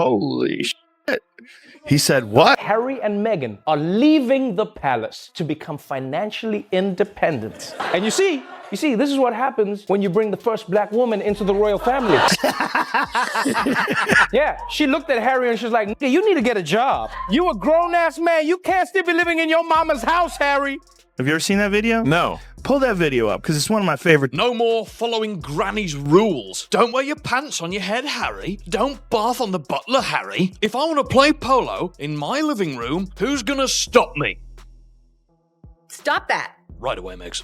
Holy shit. He said what? Harry and Meghan are leaving the palace to become financially independent. And you see, this is what happens when you bring the first black woman into the royal family. Yeah, she looked at Harry and she's like, "Nigga, you need to get a job. You a grown-ass man. You can't still be living in your mama's house, Harry." Have you ever seen that video? No. Pull that video up, because it's one of my favorite. No more following Granny's rules. Don't wear your pants on your head, Harry. Don't bath on the butler, Harry. If I want to play polo in my living room, who's gonna stop me? Stop that. Right away, Megs.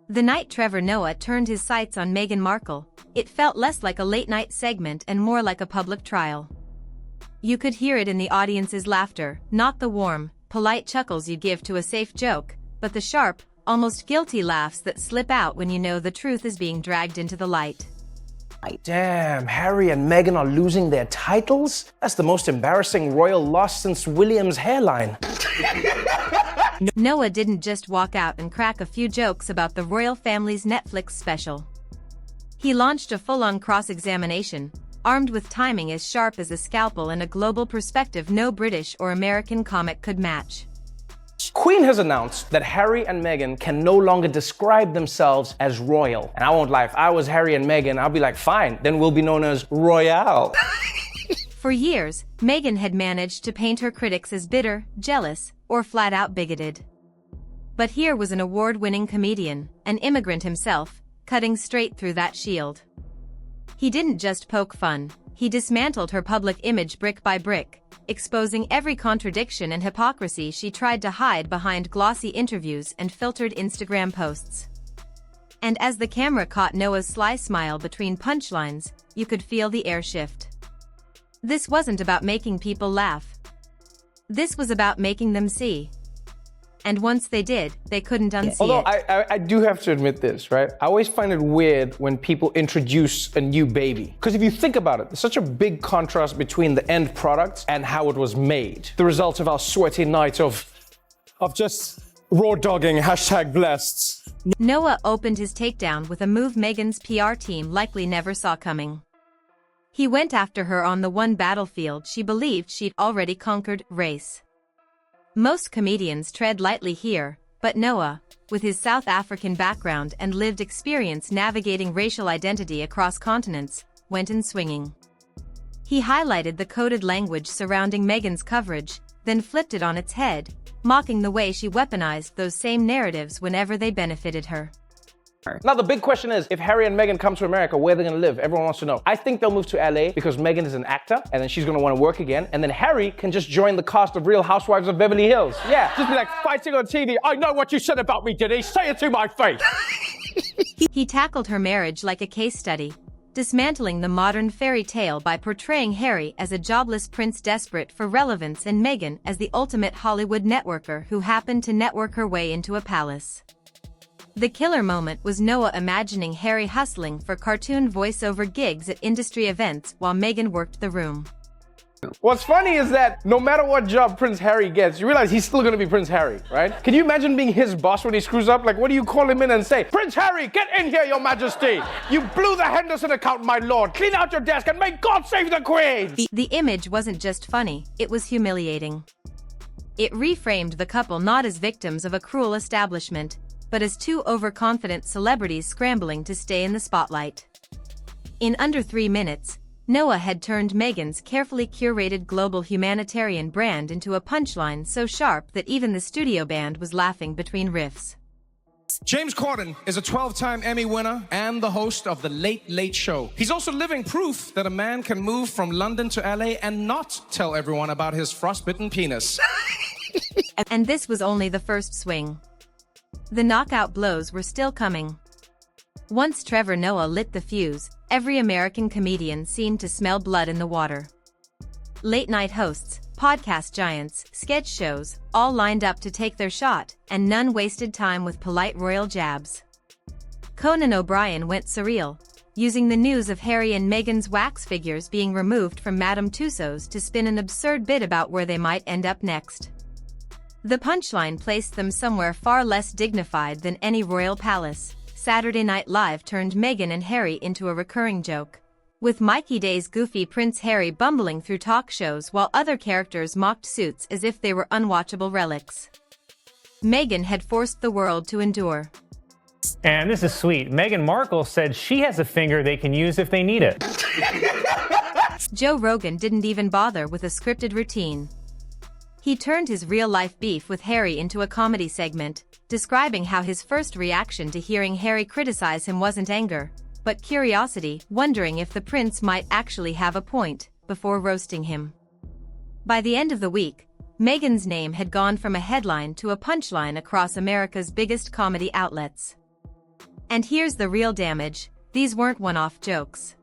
The night Trevor Noah turned his sights on Meghan Markle, it felt less like a late-night segment and more like a public trial. You could hear it in the audience's laughter, not the warm, polite chuckles you give to a safe joke, but the sharp, almost guilty laughs that slip out when you know the truth is being dragged into the light. Damn, Harry and Meghan are losing their titles? That's the most embarrassing royal loss since William's hairline. Noah didn't just walk out and crack a few jokes about the royal family's Netflix special. He launched a full-on cross-examination, armed with timing as sharp as a scalpel and a global perspective no British or American comic could match. Queen has announced that Harry and Meghan can no longer describe themselves as royal. And I won't lie, if I was Harry and Meghan, I'll be like, fine, then we'll be known as royale. For years, Meghan had managed to paint her critics as bitter, jealous, or flat-out bigoted. But here was an award-winning comedian, an immigrant himself, cutting straight through that shield. He didn't just poke fun, he dismantled her public image brick by brick, exposing every contradiction and hypocrisy she tried to hide behind glossy interviews and filtered Instagram posts. And as the camera caught Noah's sly smile between punchlines, you could feel the air shift. This wasn't about making people laugh. This was about making them see. And once they did, they couldn't unsee Although it. I do have to admit this, right? I always find it weird when people introduce a new baby. Because if you think about it, there's such a big contrast between the end product and how it was made. The result of our sweaty night of just raw dogging, #blessed. Noah opened his takedown with a move Meghan's PR team likely never saw coming. He went after her on the one battlefield she believed she'd already conquered, race. Most comedians tread lightly here, but Noah, with his South African background and lived experience navigating racial identity across continents, went in swinging. He highlighted the coded language surrounding Meghan's coverage, then flipped it on its head, mocking the way she weaponized those same narratives whenever they benefited her. Now the big question is, if Harry and Meghan come to America, where are they going to live? Everyone wants to know. I think they'll move to LA because Meghan is an actor, and then she's going to want to work again, and then Harry can just join the cast of Real Housewives of Beverly Hills. Yeah, just be like fighting on TV. "I know what you said about me, Denise. Say it to my face." He tackled her marriage like a case study, dismantling the modern fairy tale by portraying Harry as a jobless prince desperate for relevance and Meghan as the ultimate Hollywood networker who happened to network her way into a palace. The killer moment was Noah imagining Harry hustling for cartoon voiceover gigs at industry events while Meghan worked the room. What's funny is that no matter what job Prince Harry gets, you realize he's still going to be Prince Harry, right? Can you imagine being his boss when he screws up? Like, what do you call him in and say? "Prince Harry, get in here, your majesty. You blew the Henderson account, my lord. Clean out your desk and may God save the Queen." The image wasn't just funny, it was humiliating. It reframed the couple not as victims of a cruel establishment, but as two overconfident celebrities scrambling to stay in the spotlight. In under 3 minutes, Noah had turned Meghan's carefully curated global humanitarian brand into a punchline so sharp that even the studio band was laughing between riffs. James Corden is a 12-time Emmy winner and the host of The Late Late Show. He's also living proof that a man can move from London to LA and not tell everyone about his frostbitten penis. And this was only the first swing. The knockout blows were still coming. Once Trevor Noah lit the fuse, every American comedian seemed to smell blood in the water. Late-night hosts, podcast giants, sketch shows, all lined up to take their shot, and none wasted time with polite royal jabs. Conan O'Brien went surreal, using the news of Harry and Meghan's wax figures being removed from Madame Tussauds to spin an absurd bit about where they might end up next. The punchline placed them somewhere far less dignified than any royal palace. Saturday Night Live turned Meghan and Harry into a recurring joke, With Mikey Day's goofy Prince Harry bumbling through talk shows while other characters mocked Suits as if they were unwatchable relics. Meghan had forced the world to endure. And this is sweet. Meghan Markle said she has a finger they can use if they need it. Joe Rogan didn't even bother with a scripted routine. He turned his real-life beef with Harry into a comedy segment, describing how his first reaction to hearing Harry criticize him wasn't anger, but curiosity, wondering if the prince might actually have a point, before roasting him. By the end of the week, Meghan's name had gone from a headline to a punchline across America's biggest comedy outlets. And here's the real damage: these weren't one-off jokes.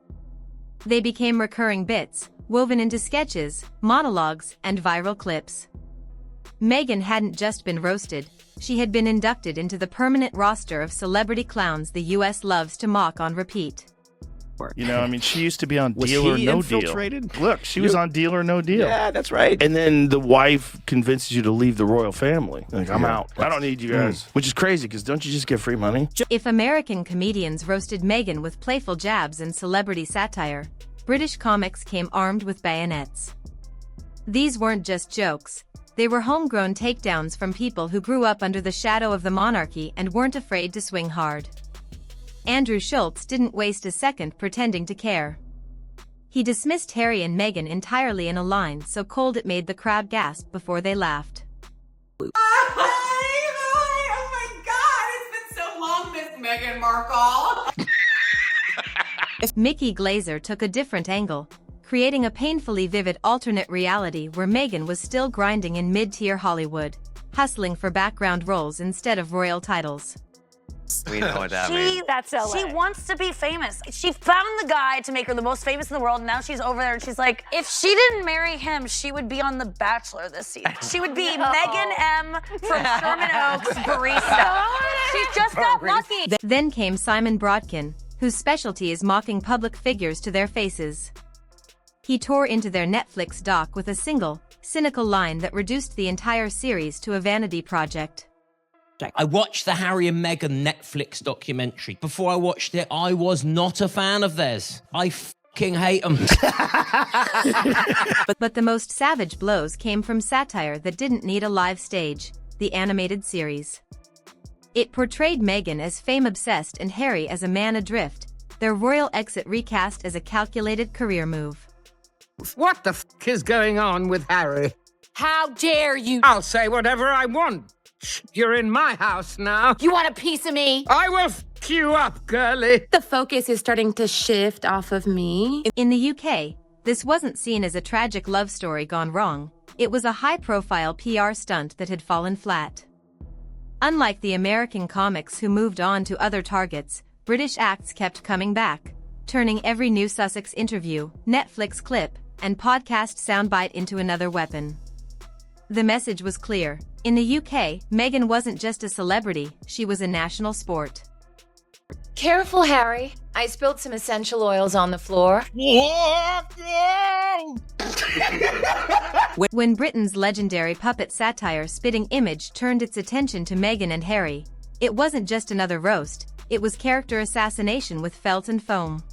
They became recurring bits, woven into sketches, monologues, and viral clips. Meghan hadn't just been roasted, she had been inducted into the permanent roster of celebrity clowns the US loves to mock on repeat. You know, I mean, she used to be on Was Deal or he No infiltrated? Deal. Look, she was on Deal or No Deal. Yeah, that's right. And then the wife convinces you to leave the royal family. Like, I'm out. I don't need you guys. Which is crazy, because don't you just get free money? If American comedians roasted Meghan with playful jabs and celebrity satire, British comics came armed with bayonets. These weren't just jokes. They were homegrown takedowns from people who grew up under the shadow of the monarchy and weren't afraid to swing hard. Andrew Schultz didn't waste a second pretending to care. He dismissed Harry and Meghan entirely in a line so cold it made the crowd gasp before they laughed. Hi, oh my God, it's been so long, Miss Meghan Markle. Mickey Glazer took a different angle, creating a painfully vivid alternate reality where Meghan was still grinding in mid-tier Hollywood, hustling for background roles instead of royal titles. We know what that means. That's LA. She wants to be famous. She found the guy to make her the most famous in the world, and now she's over there and she's like, if she didn't marry him, she would be on The Bachelor this season. She would be Megan M. from Sherman Oaks barista. She just got lucky. Then came Simon Brodkin, whose specialty is mocking public figures to their faces. He tore into their Netflix doc with a single, cynical line that reduced the entire series to a vanity project. I watched the Harry and Meghan Netflix documentary. Before I watched it, I was not a fan of theirs. I fucking hate them. But the most savage blows came from satire that didn't need a live stage, the animated series. It portrayed Meghan as fame-obsessed and Harry as a man adrift, their royal exit recast as a calculated career move. What the fuck is going on with Harry? How dare you? I'll say whatever I want. You're in my house now. You want a piece of me? I will fuck you up, girlie. The focus is starting to shift off of me. In the UK, this wasn't seen as a tragic love story gone wrong. It was a high-profile PR stunt that had fallen flat. Unlike the American comics who moved on to other targets, British acts kept coming back, turning every new Sussex interview, Netflix clip, and podcast soundbite into another weapon. The message was clear. In the UK, Meghan wasn't just a celebrity, she was a national sport. Careful, Harry. I spilled some essential oils on the floor. When Britain's legendary puppet satire Spitting Image turned its attention to Meghan and Harry, it wasn't just another roast, it was character assassination with felt and foam.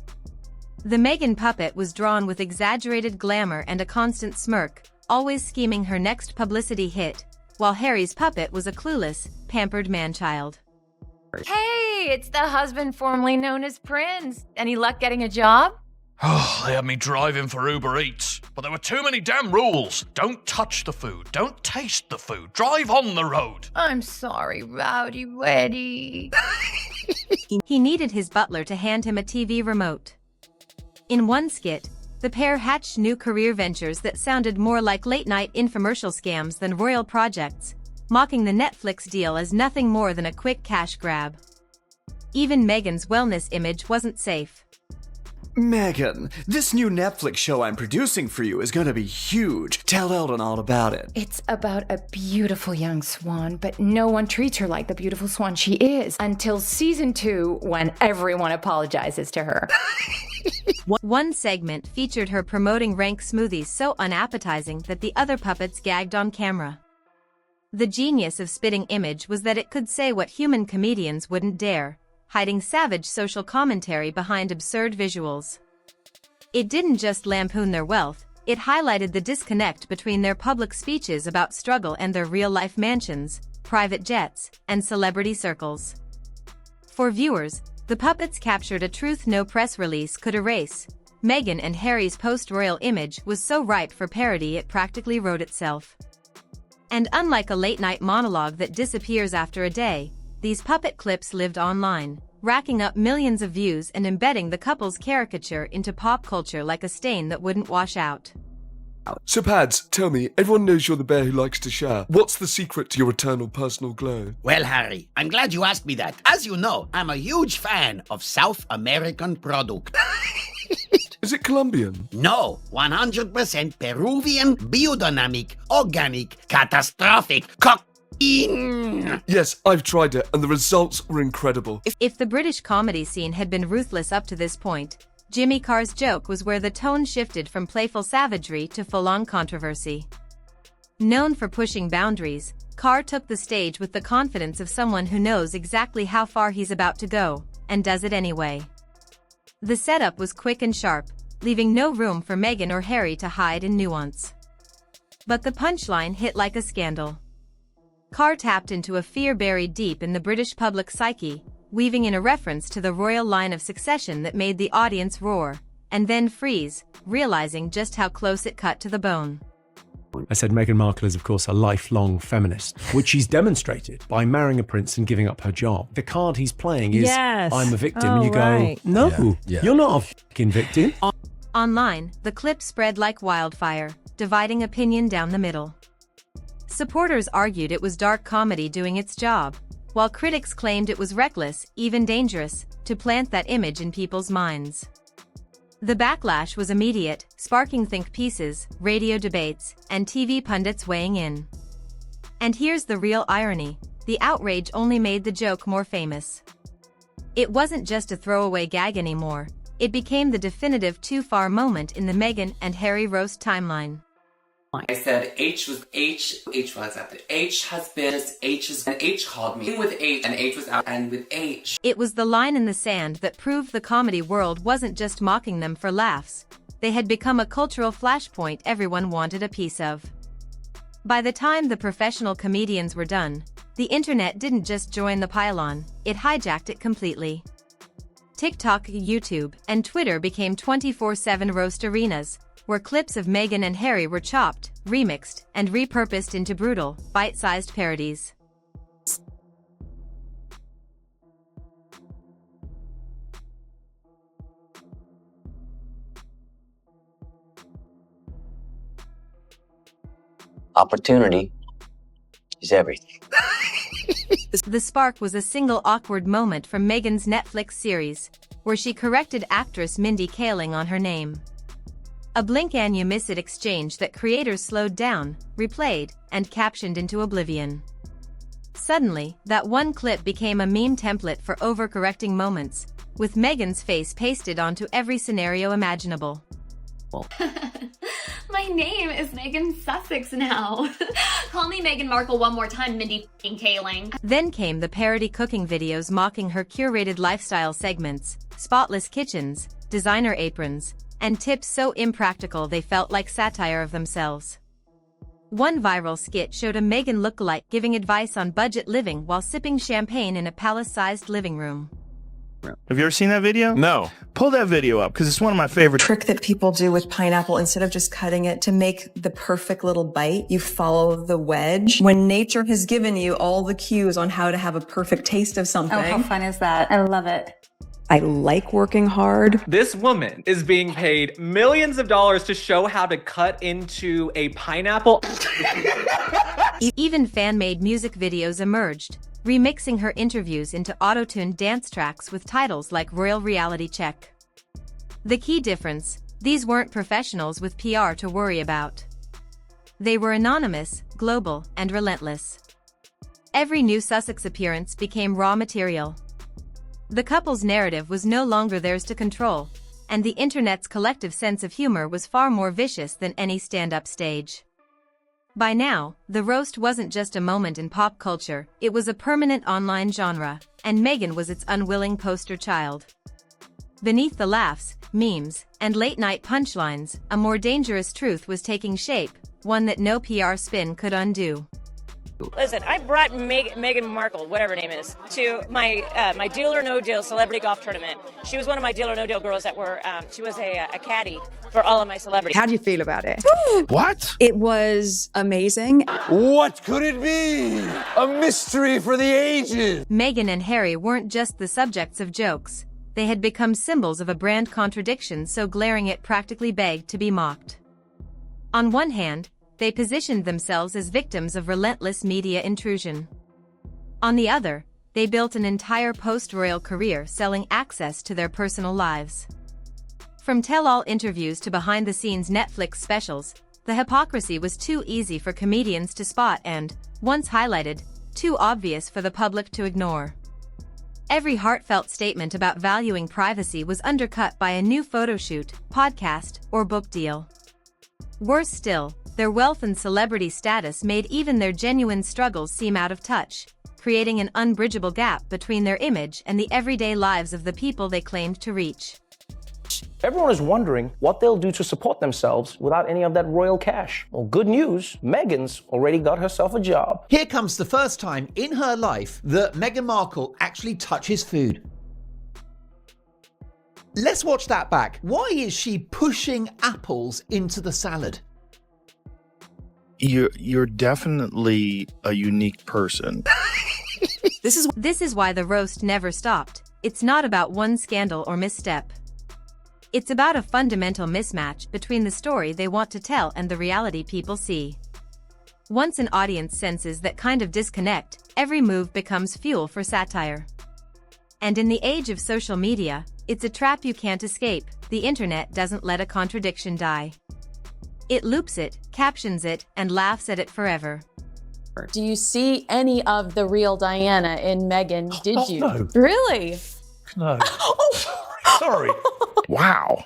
The Meghan puppet was drawn with exaggerated glamour and a constant smirk, always scheming her next publicity hit, while Harry's puppet was a clueless, pampered man-child. Hey, it's the husband formerly known as Prince. Any luck getting a job? Oh, they had me driving for Uber Eats, but there were too many damn rules. Don't touch the food. Don't taste the food. Drive on the road. I'm sorry, Rowdy Weddy. He needed his butler to hand him a TV remote. In one skit, the pair hatched new career ventures that sounded more like late-night infomercial scams than royal projects, mocking the Netflix deal as nothing more than a quick cash grab. Even Meghan's wellness image wasn't safe. Meghan, this new Netflix show I'm producing for you is going to be huge. Tell Eldon all about it. It's about a beautiful young swan, but no one treats her like the beautiful swan she is until season 2, when everyone apologizes to her. One segment featured her promoting rank smoothies so unappetizing that the other puppets gagged on camera. The genius of Spitting Image was that it could say what human comedians wouldn't dare, hiding savage social commentary behind absurd visuals. It didn't just lampoon their wealth, it highlighted the disconnect between their public speeches about struggle and their real-life mansions, private jets, and celebrity circles. For viewers, the puppets captured a truth no press release could erase. Meghan and Harry's post-royal image was so ripe for parody it practically wrote itself. And unlike a late-night monologue that disappears after a day, these puppet clips lived online, racking up millions of views and embedding the couple's caricature into pop culture like a stain that wouldn't wash out. So Pads, tell me, everyone knows you're the bear who likes to share. What's the secret to your eternal personal glow? Well, Harry, I'm glad you asked me that. As you know, I'm a huge fan of South American product. Is it Colombian? No, 100% Peruvian, biodynamic, organic, catastrophic, cocaine. Yes, I've tried it, and the results were incredible. If the British comedy scene had been ruthless up to this point, Jimmy Carr's joke was where the tone shifted from playful savagery to full-on controversy. Known for pushing boundaries, Carr took the stage with the confidence of someone who knows exactly how far he's about to go, and does it anyway. The setup was quick and sharp, leaving no room for Meghan or Harry to hide in nuance. But the punchline hit like a scandal. Carr tapped into a fear buried deep in the British public psyche, weaving in a reference to the royal line of succession that made the audience roar, and then freeze, realizing just how close it cut to the bone. I said Meghan Markle is, of course, a lifelong feminist, which she's demonstrated by marrying a prince and giving up her job. The card he's playing is, I'm a victim, and you go, no, you're not a fucking victim. Online, the clip spread like wildfire, dividing opinion down the middle. Supporters argued it was dark comedy doing its job, while critics claimed it was reckless, even dangerous, to plant that image in people's minds. The backlash was immediate, sparking think pieces, radio debates, and TV pundits weighing in. And here's the real irony: the outrage only made the joke more famous. It wasn't just a throwaway gag anymore, it became the definitive too-far moment in the Meghan and Harry roast timeline. I said H was accepted. H has been, and H called me with H, and H was out, and with H. It was the line in the sand that proved the comedy world wasn't just mocking them for laughs. They had become a cultural flashpoint everyone wanted a piece of. By the time the professional comedians were done, the internet didn't just join the pylon, it hijacked it completely. TikTok, YouTube, and Twitter became 24/7 roast arenas, where clips of Meghan and Harry were chopped, remixed, and repurposed into brutal, bite-sized parodies. Opportunity is everything. The spark was a single awkward moment from Meghan's Netflix series, where she corrected actress Mindy Kaling on her name. A blink and you miss it exchange that creators slowed down, replayed, and captioned into oblivion. Suddenly, that one clip became a meme template for overcorrecting moments, with Meghan's face pasted onto every scenario imaginable. My name is Megan Sussex now. Call me Meghan Markle one more time, Mindy Kaling. Then came the parody cooking videos mocking her curated lifestyle segments, spotless kitchens, designer aprons, and tips so impractical they felt like satire of themselves. One viral skit showed a Meghan lookalike giving advice on budget living while sipping champagne in a palace-sized living room. Have you ever seen that video? No. Pull that video up, because it's one of my favorite. Trick that people do with pineapple, instead of just cutting it to make the perfect little bite, you follow the wedge. When nature has given you all the cues on how to have a perfect taste of something. Oh, how fun is that? I love it. I like working hard. This woman is being paid millions of dollars to show how to cut into a pineapple. Even fan-made music videos emerged, remixing her interviews into auto-tuned dance tracks with titles like Royal Reality Check. The key difference: these weren't professionals with PR to worry about. They were anonymous, global, and relentless. Every new Sussex appearance became raw material. The couple's narrative was no longer theirs to control, and the internet's collective sense of humor was far more vicious than any stand-up stage. By now, the roast wasn't just a moment in pop culture, it was a permanent online genre, and Meghan was its unwilling poster child. Beneath the laughs, memes, and late-night punchlines, a more dangerous truth was taking shape, one that no PR spin could undo. Listen, I brought Meghan Markle, whatever her name is, to my Deal or No Deal celebrity golf tournament. She was one of my Deal or No Deal girls that were, she was a caddy for all of my celebrities. How do you feel about it? What? It was amazing. What could it be? A mystery for the ages. Meghan and Harry weren't just the subjects of jokes. They had become symbols of a brand contradiction so glaring it practically begged to be mocked. On one hand, they positioned themselves as victims of relentless media intrusion. On the other, they built an entire post-royal career selling access to their personal lives. From tell-all interviews to behind-the-scenes Netflix specials, the hypocrisy was too easy for comedians to spot and, once highlighted, too obvious for the public to ignore. Every heartfelt statement about valuing privacy was undercut by a new photo shoot, podcast, or book deal. Worse still, their wealth and celebrity status made even their genuine struggles seem out of touch, creating an unbridgeable gap between their image and the everyday lives of the people they claimed to reach. Everyone is wondering what they'll do to support themselves without any of that royal cash. Well, good news, Meghan's already got herself a job. Here comes the first time in her life that Meghan Markle actually touches food. Let's watch that back. Why is she pushing apples into the salad? You're definitely a unique person. This is why the roast never stopped. It's not about one scandal or misstep. It's about a fundamental mismatch between the story they want to tell and the reality people see. Once an audience senses that kind of disconnect, every move becomes fuel for satire. And in the age of social media, it's a trap you can't escape. The internet doesn't let a contradiction die. It loops it, captions it, and laughs at it forever. Do you see any of the real Diana in Meghan? Did you? No. Really? No. Sorry. Wow.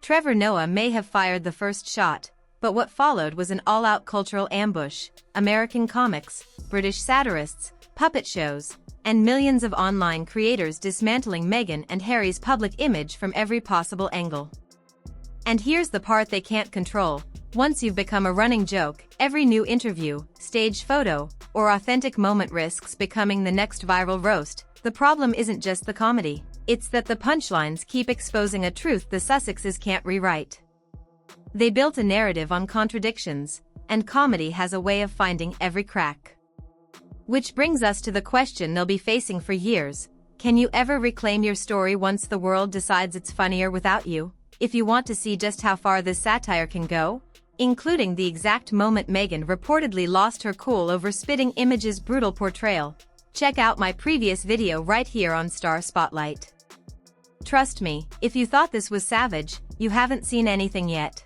Trevor Noah may have fired the first shot, but what followed was an all-out cultural ambush. American comics, British satirists, puppet shows, and millions of online creators dismantling Meghan and Harry's public image from every possible angle. And here's the part they can't control. Once you've become a running joke, every new interview, staged photo, or authentic moment risks becoming the next viral roast. The problem isn't just the comedy. It's that the punchlines keep exposing a truth the Sussexes can't rewrite. They built a narrative on contradictions, and comedy has a way of finding every crack. Which brings us to the question they'll be facing for years. Can you ever reclaim your story once the world decides it's funnier without you? If you want to see just how far this satire can go, including the exact moment Meghan reportedly lost her cool over Spitting Image's brutal portrayal, check out my previous video right here on Star Spotlight. Trust me, if you thought this was savage, you haven't seen anything yet.